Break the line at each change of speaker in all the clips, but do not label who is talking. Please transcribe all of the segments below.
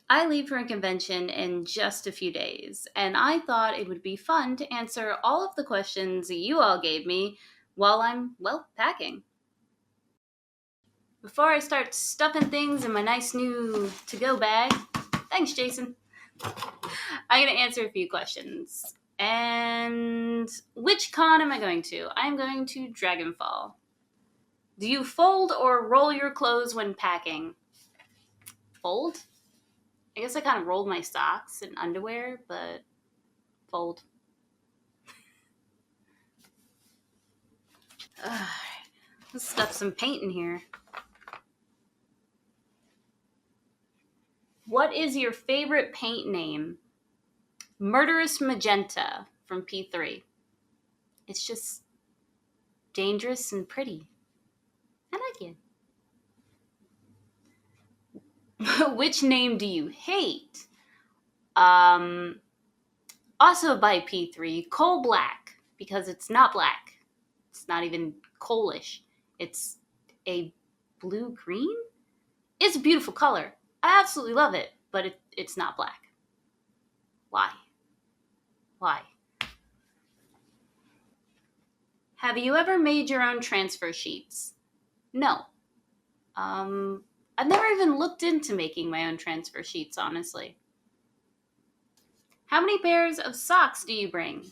I leave for a convention in just a few days, and I thought it would be fun to answer all of the questions you all gave me while I'm, well, packing. Before I start stuffing things in my nice new to go bag, thanks, Jason, I'm going to answer a few questions. And which con am I going to? I'm going to Dragonfall. Do you fold or roll your clothes when packing? Fold? I guess I kind of rolled my socks and underwear, but fold. Ugh, let's stuff some paint in here. What is your favorite paint name? Murderous Magenta from P3. It's just dangerous and pretty. I like it. Which name do you hate? Um, Also by P3, Coal Black, because it's not black. It's not even coalish. It's a blue-green? It's a beautiful color. I absolutely love it, but it's not black. Why? Why? Have you ever made your own transfer sheets? No. I've never even looked into making my own transfer sheets, honestly. How many pairs of socks do you bring?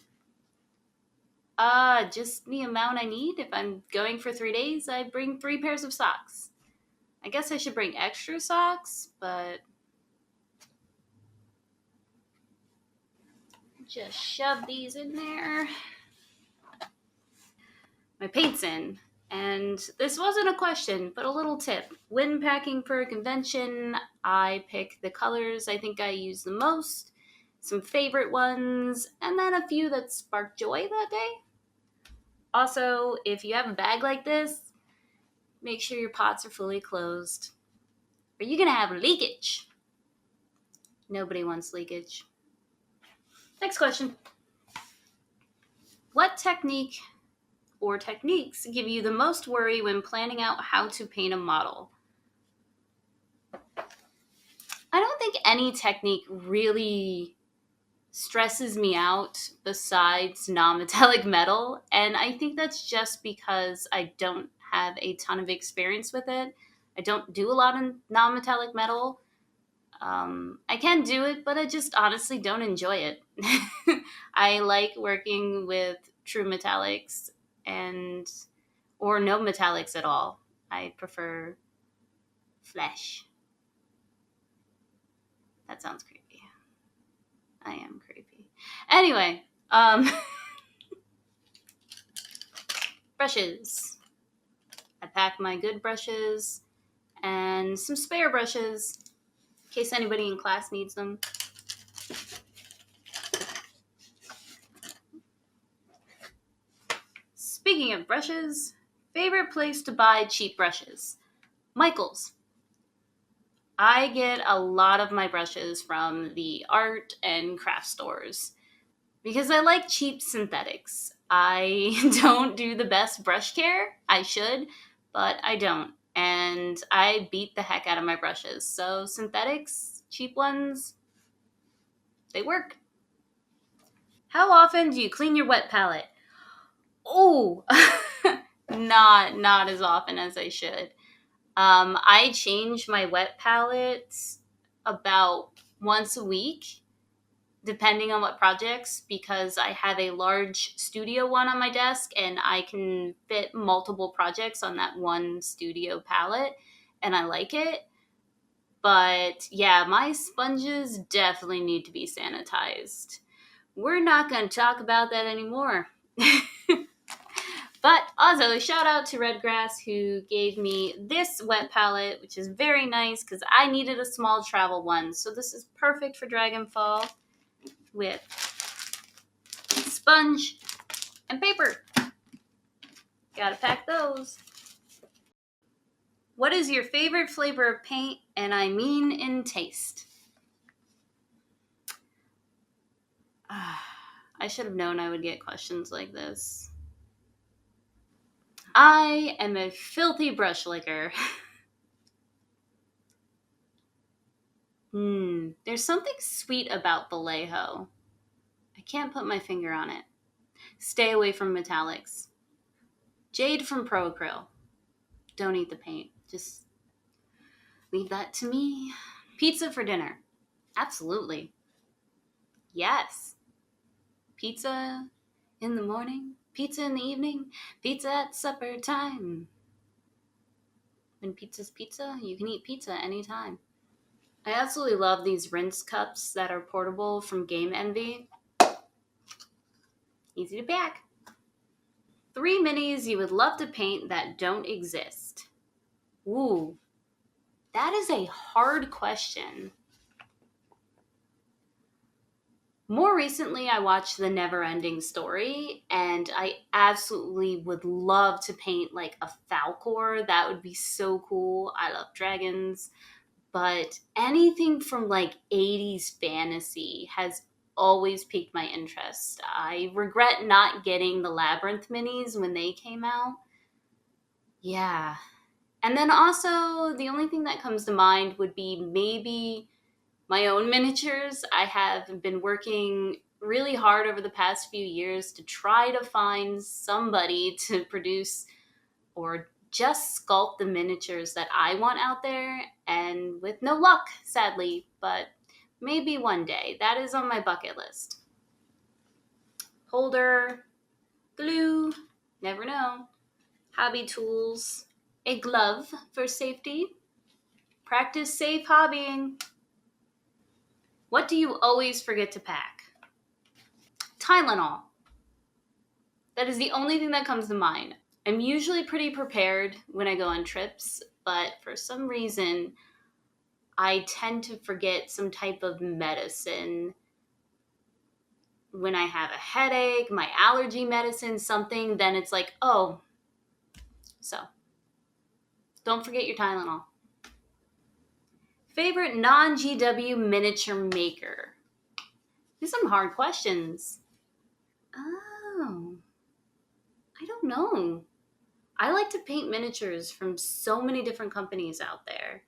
Just the amount I need. If I'm going for 3 days, I bring 3 pairs of socks. I guess I should bring extra socks, but just shove these in there. My paint's in. And this wasn't a question, but a little tip. When packing for a convention, I pick the colors I think I use the most, some favorite ones, and then a few that spark joy that day. Also, if you have a bag like this, make sure your pots are fully closed. Or you're going to have leakage. Nobody wants leakage. Next question. What technique or techniques give you the most worry when planning out how to paint a model? I don't think any technique really stresses me out besides non-metallic metal, and I think that's just because I don't have a ton of experience with it. I don't do a lot of non-metallic metal. I can do it, but I just honestly don't enjoy it. I like working with true metallics and or no metallics at all. I prefer flesh. That sounds creepy. I am creepy. Anyway, brushes. I pack my good brushes and some spare brushes in case anybody in class needs them. Speaking of brushes, favorite place to buy cheap brushes? Michael's. I get a lot of my brushes from the art and craft stores because I like cheap synthetics. I don't do the best brush care. I should, but I don't. And I beat the heck out of my brushes. So synthetics, cheap ones, they work. How often do you clean your wet palette? Oh, not as often as I should. I change my wet palettes about once a week, depending on what projects, because I have a large studio one on my desk and I can fit multiple projects on that one studio palette, and I like it. But yeah, my sponges definitely need to be sanitized. We're not going to talk about that anymore. But also, shout out to Redgrass who gave me this wet palette, which is very nice because I needed a small travel one. So this is perfect for Dragonfall with sponge and paper. Gotta pack those. What is your favorite flavor of paint? And I mean in taste. I should have known I would get questions like this. I am a filthy brush licker. There's something sweet about Vallejo. I can't put my finger on it. Stay away from metallics. Jade from Pro Acryl. Don't eat the paint. Just leave that to me. Pizza for dinner. Absolutely. Yes. Pizza in the morning, pizza in the evening, pizza at supper time. When pizza's pizza, you can eat pizza anytime. I absolutely love these rinse cups that are portable from Game Envy. Easy to pack. 3 minis you would love to paint that don't exist. Ooh, that is a hard question. More recently, I watched The Neverending Story, and I absolutely would love to paint like a Falcor. That would be so cool. I love dragons. But anything from like 80s fantasy has always piqued my interest. I regret not getting the Labyrinth minis when they came out. Yeah. And then also, the only thing that comes to mind would be maybe my own miniatures. I have been working really hard over the past few years to try to find somebody to produce or just sculpt the miniatures that I want out there, and with no luck, sadly, but maybe one day. That is on my bucket list. Holder, glue, never know. Hobby tools, a glove for safety. Practice safe hobbying. What do you always forget to pack? Tylenol. That is the only thing that comes to mind. I'm usually pretty prepared when I go on trips, but for some reason, I tend to forget some type of medicine when I have a headache, my allergy medicine, something, then it's like, oh, so don't forget your Tylenol. Favorite non-GW miniature maker? These are some hard questions. Oh, I don't know. I like to paint miniatures from so many different companies out there.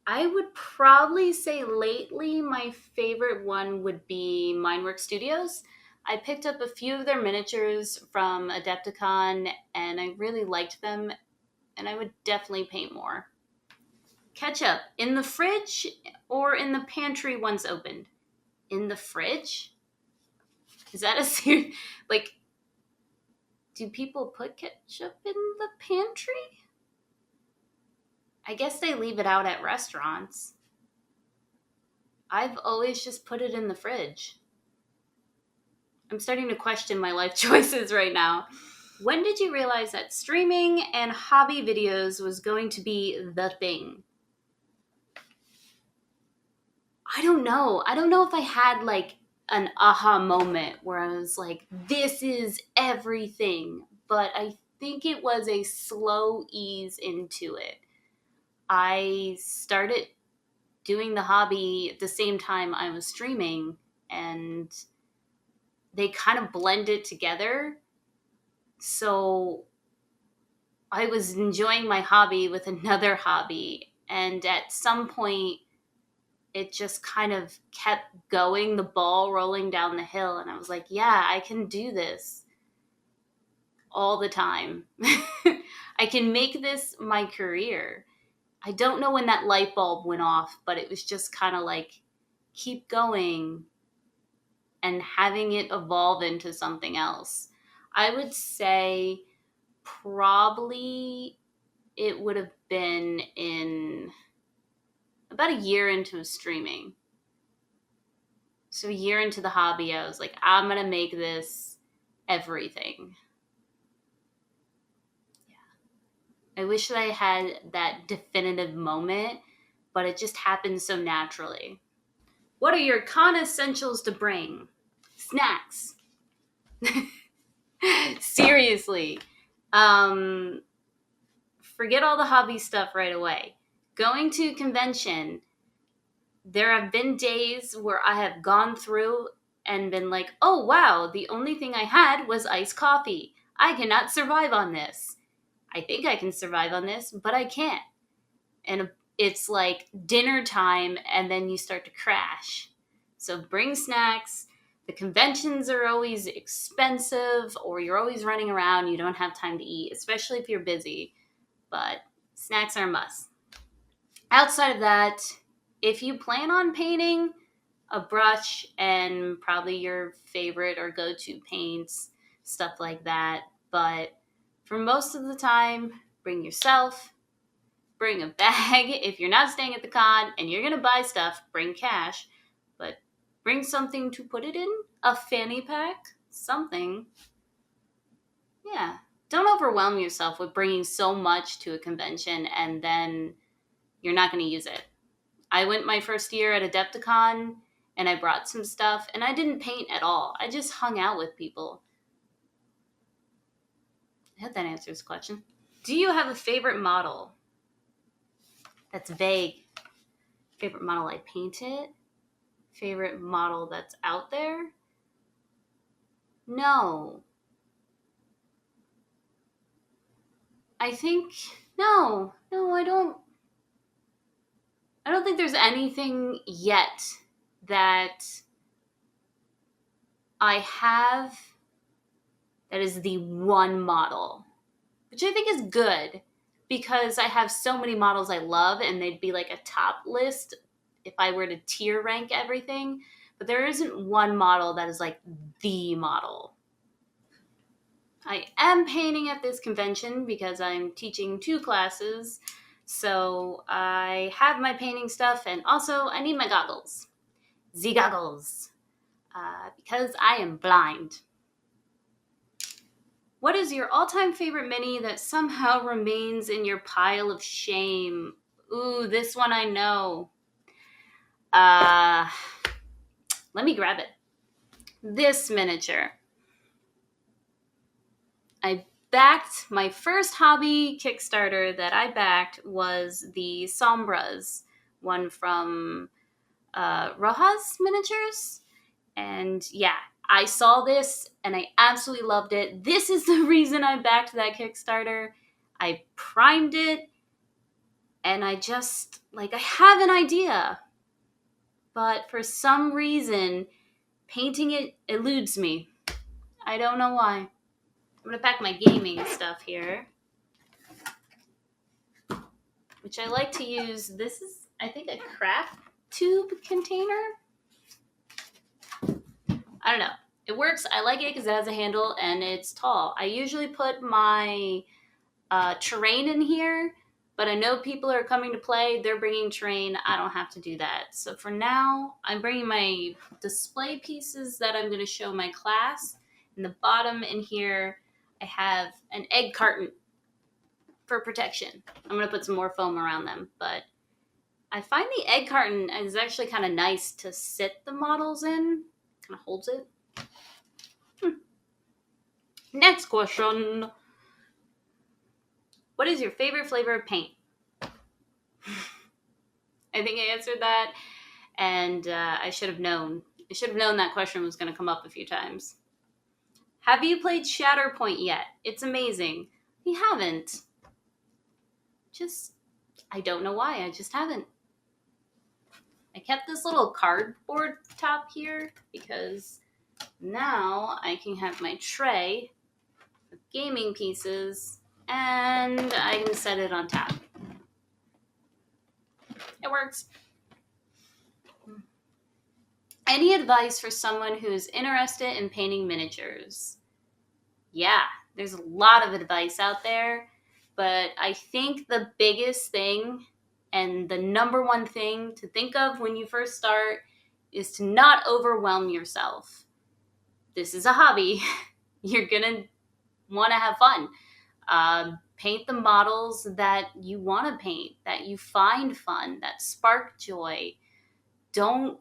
I would probably say lately my favorite one would be Mindwork Studios. I picked up a few of their miniatures from Adepticon and I really liked them, and I would definitely paint more. Ketchup in the fridge or in the pantry once opened? In the fridge? Is that a serious, like, do people put ketchup in the pantry? I guess they leave it out at restaurants. I've always just put it in the fridge. I'm starting to question my life choices right now. When did you realize that streaming and hobby videos was going to be the thing? I don't know. I don't know if I had like an aha moment where I was like, this is everything. But I think it was a slow ease into it. I started doing the hobby at the same time I was streaming, and they kind of blended together. So I was enjoying my hobby with another hobby. And at some point, it just kind of kept going, the ball rolling down the hill. And I was like, yeah, I can do this all the time. I can make this my career. I don't know when that light bulb went off, but it was just kind of like, keep going and having it evolve into something else. I would say probably it would have been in about a year into streaming. So a year into the hobby, I was like, I'm going to make this everything. Yeah. I wish that I had that definitive moment, but it just happened so naturally. What are your con essentials to bring? Snacks. Seriously. Forget all the hobby stuff right away. Going to convention, there have been days where I have gone through and been like, oh wow, the only thing I had was iced coffee. I cannot survive on this. I think I can survive on this, but I can't. it's like dinner time and then you start to crash. So bring snacks. The conventions are always expensive, or you're always running around. You don't have time to eat, especially if you're busy. But snacks are a must. Outside of that, if you plan on painting, a brush and probably your favorite or go-to paints, stuff like that. But for most of the time, bring yourself, bring a bag. If you're not staying at the con and you're going to buy stuff, bring cash, but bring something to put it in, a fanny pack, something. Yeah. Don't overwhelm yourself with bringing so much to a convention and then you're not going to use it. I went my first year at Adepticon and I brought some stuff and I didn't paint at all. I just hung out with people. I hope that answers the question. Do you have a favorite model? That's vague. Favorite model I painted? Favorite model that's out there? No. I think, no, I don't think there's anything yet that I have that is the one model, which I think is good because I have so many models I love and they'd be like a top list if I were to tier rank everything. But there isn't one model that is like the model. I am painting at this convention because I'm teaching 2 classes. So I have my painting stuff and also I need my goggles. The goggles. Because I am blind. What is your all-time favorite mini that somehow remains in your pile of shame? Ooh, this one I know. Let me grab it. This miniature. I backed, my first hobby Kickstarter that I backed was the Sombras one from Rojas Miniatures. And yeah, I saw this and I absolutely loved it. This is the reason I backed that Kickstarter. I primed it and I just, like, I have an idea. But for some reason, painting it eludes me. I don't know why. I'm going to pack my gaming stuff here, which I like to use. This is, I think, a craft tube container. I don't know. It works. I like it because it has a handle and it's tall. I usually put my terrain in here, but I know people are coming to play. They're bringing terrain. I don't have to do that. So for now, I'm bringing my display pieces that I'm going to show my class. In the bottom in here, I have an egg carton for protection. I'm going to put some more foam around them, but I find the egg carton is actually kind of nice to sit the models in. Kind of holds it. Next question. What is your favorite flavor of paint? I think I answered that, and I should have known. I should have known that question was going to come up a few times. Have you played Shatterpoint yet? It's amazing. We haven't. I don't know why. I just haven't. I kept this little cardboard top here because now I can have my tray of gaming pieces and I can set it on top. It works. Any advice for someone who's interested in painting miniatures? Yeah, there's a lot of advice out there, but I think the biggest thing and the number one thing to think of when you first start is to not overwhelm yourself. This is a hobby. You're going to want to have fun. Paint the models that you want to paint, that you find fun, that spark joy. Don't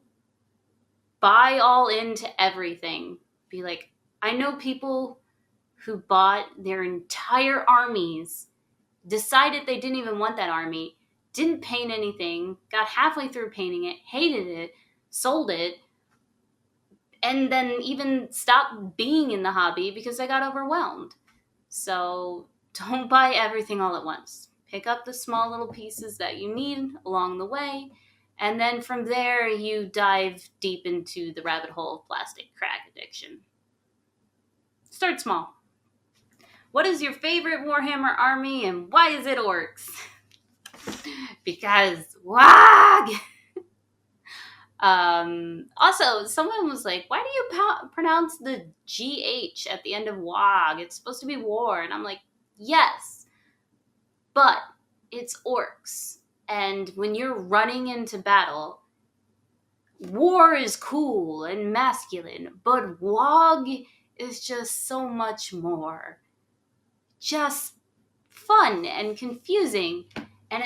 buy all into everything. Be like, I know people who bought their entire armies, decided they didn't even want that army, didn't paint anything, got halfway through painting it, hated it, sold it, and then even stopped being in the hobby because they got overwhelmed. So don't buy everything all at once. pick up the small little pieces that you need along the way, and then from there you dive deep into the rabbit hole of plastic crack addiction. Start small. What is your favorite Warhammer army and why is it orcs? Because WAAGGH! Also, someone was like, why do you pronounce the GH at the end of WAAGGH? It's supposed to be war. And I'm like, yes, but it's orcs. And when you're running into battle, war is cool and masculine, but WAAGGH is just so much more. Just fun and confusing. And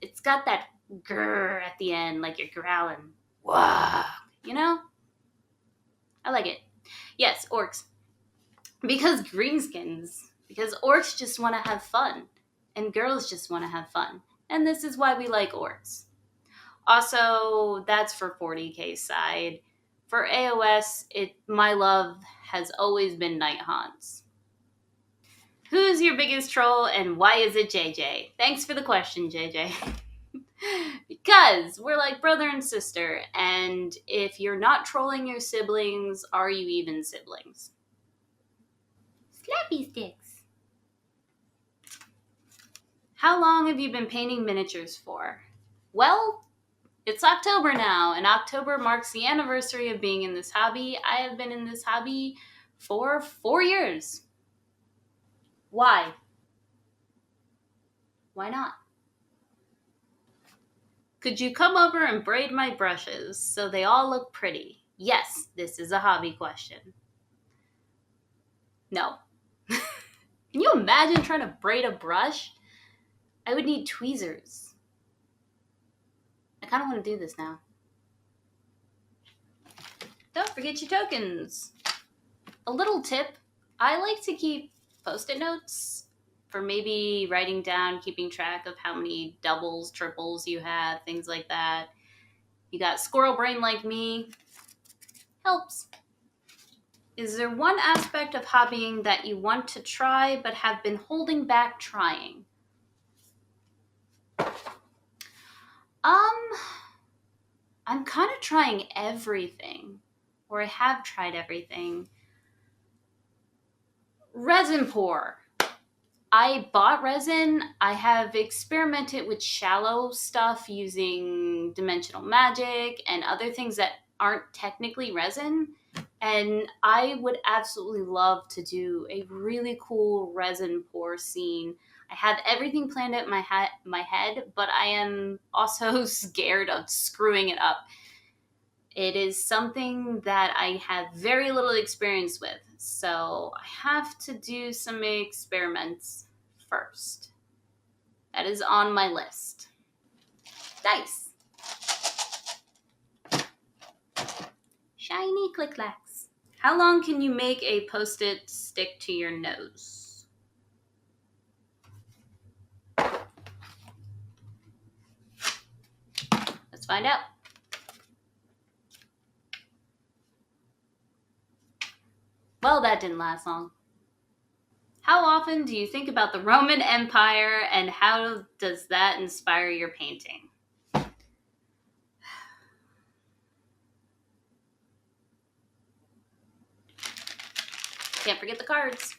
it's got that grrr at the end, like you're growling. Wow. You know? I like it. Yes, orcs. Because greenskins. Because orcs just want to have fun. And girls just want to have fun. And this is why we like orcs. Also, that's for 40k side. For AOS, my love has always been Night Haunts. Who's your biggest troll and why is it JJ? Thanks for the question, JJ. Because we're like brother and sister, and if you're not trolling your siblings, are you even siblings? Slappy sticks. How long have you been painting miniatures for? Well, it's October now, and October marks the anniversary of being in this hobby. I have been in this hobby for 4 years. Why? Why not? Could you come over and braid my brushes so they all look pretty? Yes, this is a hobby question. No. Can you imagine trying to braid a brush? I would need tweezers. I kind of want to do this now. Don't forget your tokens. A little tip, I like to keep Post-it notes for maybe writing down, keeping track of how many doubles, triples you have, things like that. You got squirrel brain like me. Helps. Is there one aspect of hobbying that you want to try but have been holding back trying? I'm kind of trying everything, or I have tried everything. Resin pour. I bought resin. I have experimented with shallow stuff using dimensional magic and other things that aren't technically resin. And I would absolutely love to do a really cool resin pour scene. I have everything planned out in my head, but I am also scared of screwing it up. It is something that I have very little experience with, so I have to do some experiments first. That is on my list. Nice. Shiny click-clacks. How long can you make a Post-it stick to your nose? Let's find out. Well, that didn't last long. How often do you think about the Roman Empire and how does that inspire your painting? Can't forget the cards.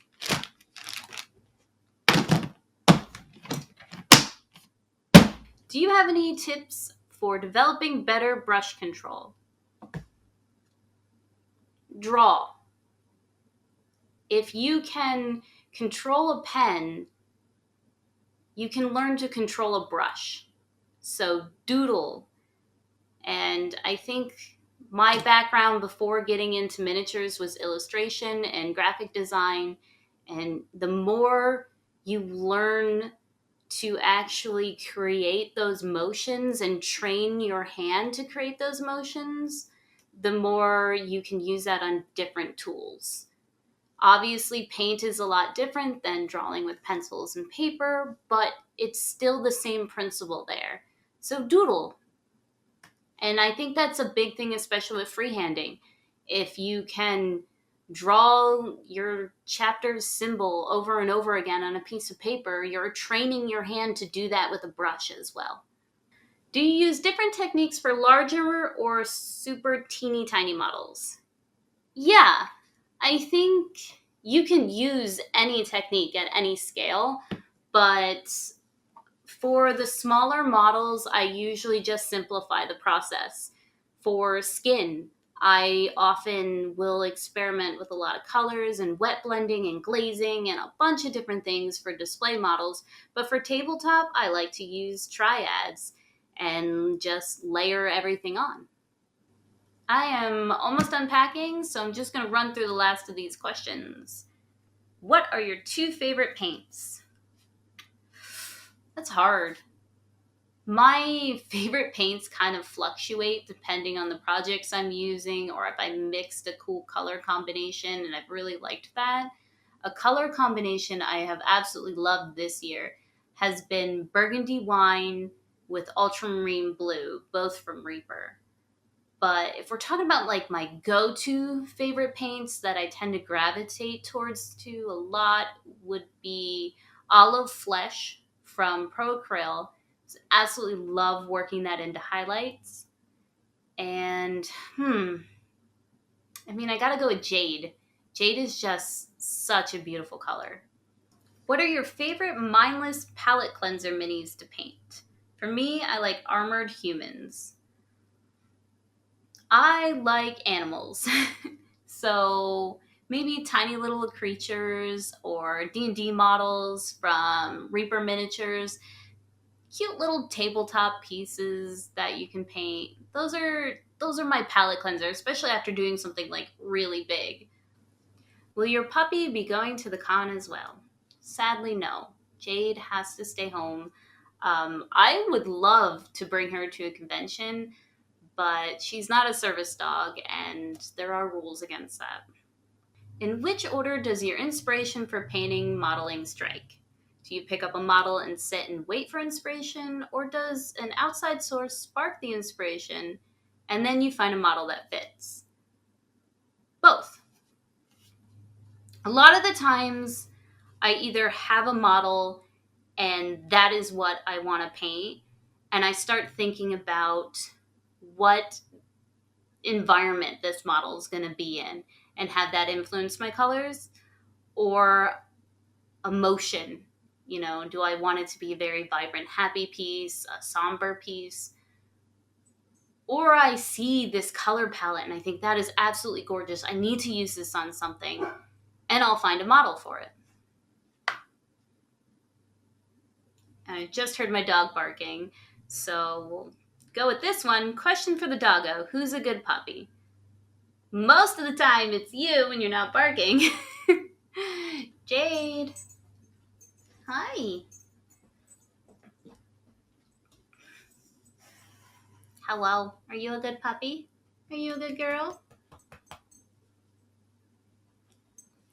Do you have any tips for developing better brush control? Draw. If you can control a pen, you can learn to control a brush. So doodle. And I think my background before getting into miniatures was illustration and graphic design. And the more you learn to actually create those motions and train your hand to create those motions, the more you can use that on different tools. Obviously, paint is a lot different than drawing with pencils and paper, but it's still the same principle there. So doodle. And I think that's a big thing, especially with freehanding. If you can draw your chapter's symbol over and over again on a piece of paper, you're training your hand to do that with a brush as well. Do you use different techniques for larger or super teeny tiny models? Yeah, I think you can use any technique at any scale, but for the smaller models, I usually just simplify the process. For skin, I often will experiment with a lot of colors and wet blending and glazing and a bunch of different things for display models. But for tabletop, I like to use triads and just layer everything on. I am almost unpacking, so I'm just going to run through the last of these questions. What are your two favorite paints? That's hard. My favorite paints kind of fluctuate depending on the projects I'm using or if I mixed a cool color combination and I've really liked that. A color combination I have absolutely loved this year has been burgundy wine with ultramarine blue, both from Reaper. But if we're talking about like my go-to favorite paints that I tend to gravitate towards to a lot would be Olive Flesh from Pro Acryl. Absolutely love working that into highlights. And I gotta go with Jade. Jade is just such a beautiful color. What are your favorite mindless palette cleanser minis to paint? For me, I like Armored Humans. I like animals. So maybe tiny little creatures or D&D models from Reaper Miniatures. Cute little tabletop pieces that you can paint. Those are my palette cleanser, especially after doing something like really big. Will your puppy be going to the con as well? Sadly, no. Jade has to stay home. I would love to bring her to a convention, but she's not a service dog, and there are rules against that. In which order does your inspiration for painting modeling strike? Do you pick up a model and sit and wait for inspiration, or does an outside source spark the inspiration and then you find a model that fits? Both. A lot of the times, I either have a model and that is what I want to paint, and I start thinking about what environment this model is going to be in and have that influence my colors, or emotion. Do I want it to be a very vibrant, happy piece, a somber piece? Or I see this color palette and I think that is absolutely gorgeous. I need to use this on something, and I'll find a model for it. And I just heard my dog barking, so we'll go with this one. Question for the doggo: who's a good puppy? Most of the time, it's you when you're not barking. Jade. Hi. Hello. Are you a good puppy? Are you a good girl?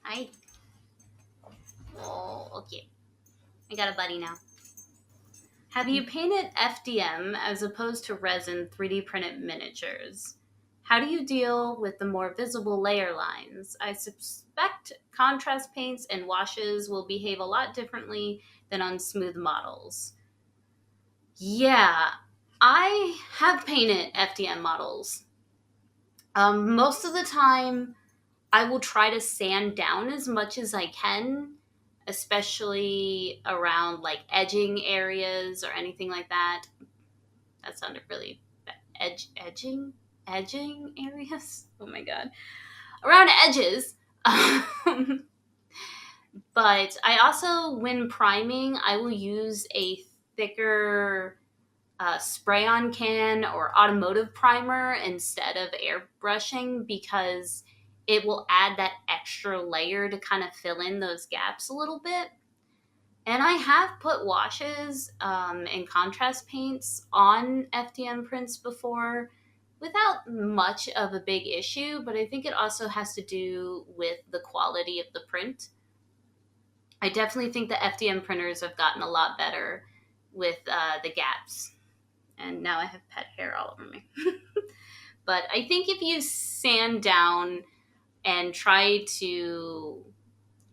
Hi. Oh, okay. I got a buddy now. Have you painted FDM as opposed to resin 3D printed miniatures? How do you deal with the more visible layer lines? I suspect contrast paints and washes will behave a lot differently than on smooth models. Yeah, I have painted FDM models. Most of the time, I will try to sand down as much as I can, especially around like edging areas or anything like that. That sounded really bad. Edging areas. Oh my god, around edges. But I also, when priming, I will use a thicker spray-on can or automotive primer instead of airbrushing, because it will add that extra layer to kind of fill in those gaps a little bit. And I have put washes and contrast paints on FDM prints before without much of a big issue, but I think it also has to do with the quality of the print. I definitely think the FDM printers have gotten a lot better with the gaps. And now I have pet hair all over me. But I think if you sand down and try to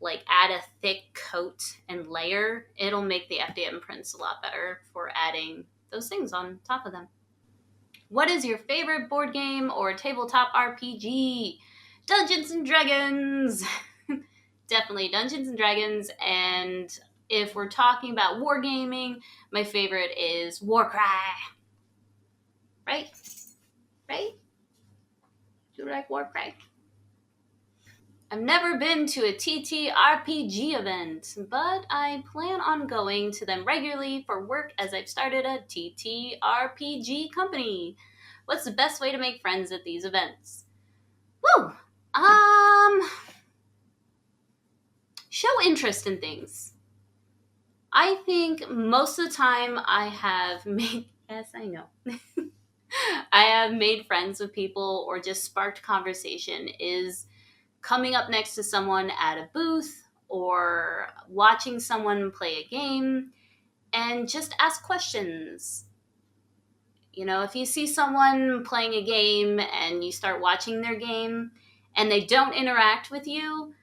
like add a thick coat and layer, it'll make the FDM prints a lot better for adding those things on top of them. What is your favorite board game or tabletop RPG? Dungeons and Dragons. Definitely Dungeons and Dragons. And if we're talking about wargaming, my favorite is Warcry. Right? Right? Do you like Warcry? I've never been to a TTRPG event, but I plan on going to them regularly for work as I've started a TTRPG company. What's the best way to make friends at these events? Woo! Show interest in things. I think most of the time I have made, yes, I know. I have made friends with people or just sparked conversation is coming up next to someone at a booth or watching someone play a game and just ask questions. You know, if you see someone playing a game and you start watching their game and they don't interact with you,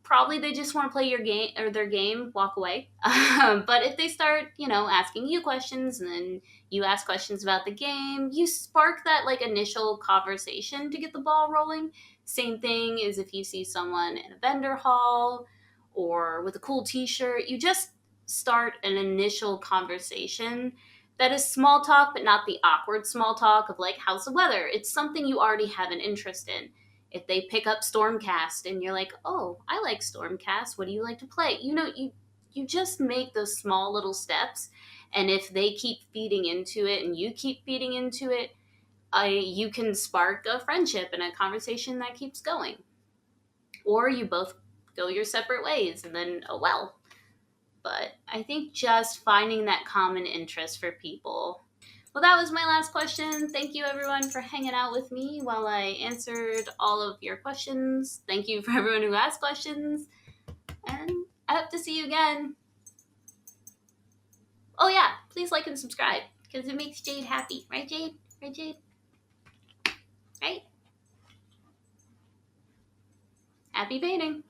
probably they just want to play your game or their game, walk away. But if they start, you know, asking you questions and then you ask questions about the game, you spark that like initial conversation to get the ball rolling. Same thing is if you see someone in a vendor hall or with a cool t-shirt, you just start an initial conversation that is small talk, but not the awkward small talk of like, how's the weather? It's something you already have an interest in. If they pick up Stormcast and you're like, oh, I like Stormcast, what do you like to play? You know, you just make those small little steps, and if they keep feeding into it and you keep feeding into it, you can spark a friendship and a conversation that keeps going. Or you both go your separate ways and then, oh well. But I think just finding that common interest for people. Well, that was my last question. Thank you, everyone, for hanging out with me while I answered all of your questions. Thank you for everyone who asked questions. And I hope to see you again. Oh, yeah, please like and subscribe because it makes Jade happy. Right, Jade? Right, Jade? Right? Happy painting.